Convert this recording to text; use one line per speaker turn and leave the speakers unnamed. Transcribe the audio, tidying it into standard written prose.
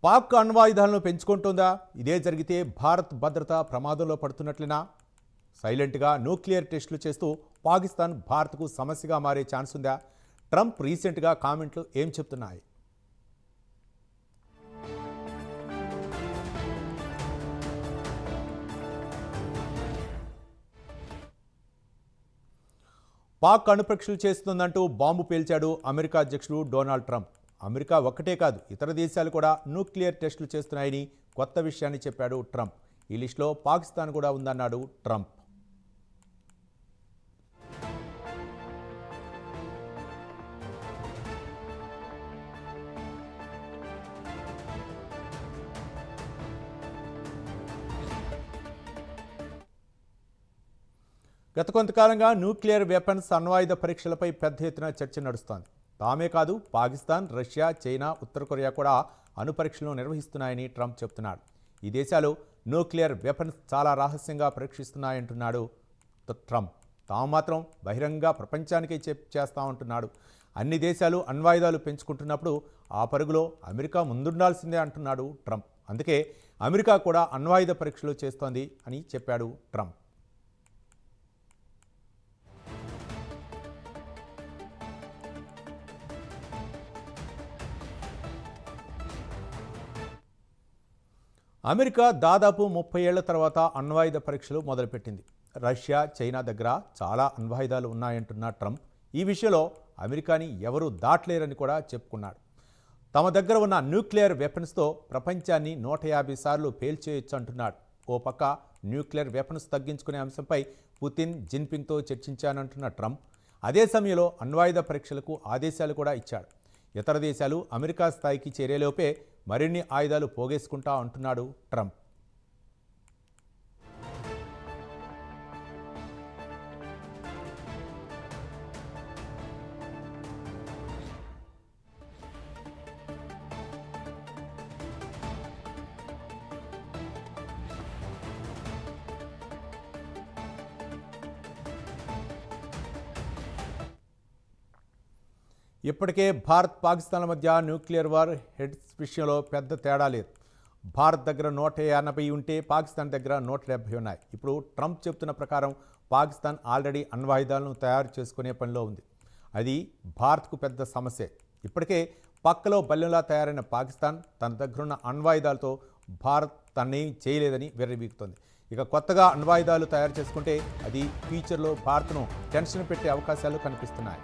పాక్ అణ్వాయుధాలను పెంచుకుంటోందా? ఇదే జరిగితే భారత్ భద్రత ప్రమాదంలో పడుతున్నట్లేనా? సైలెంట్గా న్యూక్లియర్ టెస్టులు చేస్తూ పాకిస్తాన్ భారత్కు సమస్యగా మారే ఛాన్స్ ఉందా? ట్రంప్ రీసెంట్గా కామెంట్లు ఏం చెప్తున్నాయి? పాక్ అణుపరీక్షలు చేస్తుందంటూ బాంబు పేల్చాడు అమెరికా అధ్యక్షుడు డొనాల్డ్ ట్రంప్. అమెరికా ఒక్కటే కాదు, ఇతర దేశాలు కూడా న్యూక్లియర్ టెస్టులు చేస్తున్నాయని కొత్త విషయాన్ని చెప్పాడు ట్రంప్. ఈ లిస్టులో పాకిస్తాన్ కూడా ఉందన్నాడు ట్రంప్. గత కొంతకాలంగా న్యూక్లియర్ వెపన్స్ అణ్వాయుధ పరీక్షలపై పెద్ద ఎత్తున చర్చ నడుస్తోంది. తామే కాదు, పాకిస్తాన్, రష్యా, చైనా, ఉత్తర కొరియా కూడా అణుపరీక్షలను నిర్వహిస్తున్నాయని ట్రంప్ చెబుతున్నాడు. ఈ దేశాలు న్యూక్లియర్ వెపన్స్ చాలా రహస్యంగా పరీక్షిస్తున్నాయంటున్నాడు ట్రంప్. తాము మాత్రం బహిరంగంగా ప్రపంచానికే చేస్తామంటున్నాడు. అన్ని దేశాలు అణ్వాయుధాలు పెంచుకుంటున్నప్పుడు ఆ పరుగులో అమెరికా ముందుండాల్సిందే అంటున్నాడు ట్రంప్. అందుకే అమెరికా కూడా అణ్వాయుధ పరీక్షలు చేస్తోంది అని చెప్పాడు ట్రంప్. అమెరికా దాదాపు 30 ఏళ్ల తర్వాత అణ్వాయుధ పరీక్షలు మొదలుపెట్టింది. రష్యా, చైనా దగ్గర చాలా అణ్వాయుధాలు ఉన్నాయంటున్న ట్రంప్ ఈ విషయంలో అమెరికాని ఎవరూ దాటలేరని కూడా చెప్పుకున్నాడు. తమ దగ్గర ఉన్న న్యూక్లియర్ వెపన్స్తో ప్రపంచాన్ని 150 సార్లు పేల్చేయొచ్చు అంటున్నాడు. ఓ పక్క న్యూక్లియర్ వెపన్స్ తగ్గించుకునే అంశంపై పుతిన్, జిన్పింగ్తో చర్చించానంటున్న ట్రంప్ అదే సమయంలో అణ్వాయుధ పరీక్షలకు ఆదేశాలు కూడా ఇచ్చాడు. ఇతర దేశాలు అమెరికా స్థాయికి చేరేలోపే మరిన్ని ఆయుధాలు పోగేసుకుంటా అంటున్నాడు ట్రంప్. ఇప్పటికే భారత్, పాకిస్తాన్ల మధ్య న్యూక్లియర్ వార్ హెడ్స్ విషయంలో పెద్ద తేడా లేదు. భారత్ దగ్గర 180 ఉంటే పాకిస్తాన్ దగ్గర 170 ఉన్నాయి. ఇప్పుడు ట్రంప్ చెప్తున్న ప్రకారం పాకిస్తాన్ ఆల్రెడీ అణ్వాయుధాలను తయారు చేసుకునే పనిలో ఉంది. అది భారత్కు పెద్ద సమస్యే. ఇప్పటికే పక్కలో బల్లెంలా తయారైన పాకిస్తాన్ తన దగ్గరున్న అణ్వాయుధాలతో భారత్ తన్నేం చేయలేదని వెర్రివీగుతోంది. ఇక కొత్తగా అణ్వాయుధాలు తయారు చేసుకుంటే అది ఫ్యూచర్లో భారత్ను టెన్షన్ పెట్టే అవకాశాలు కనిపిస్తున్నాయి.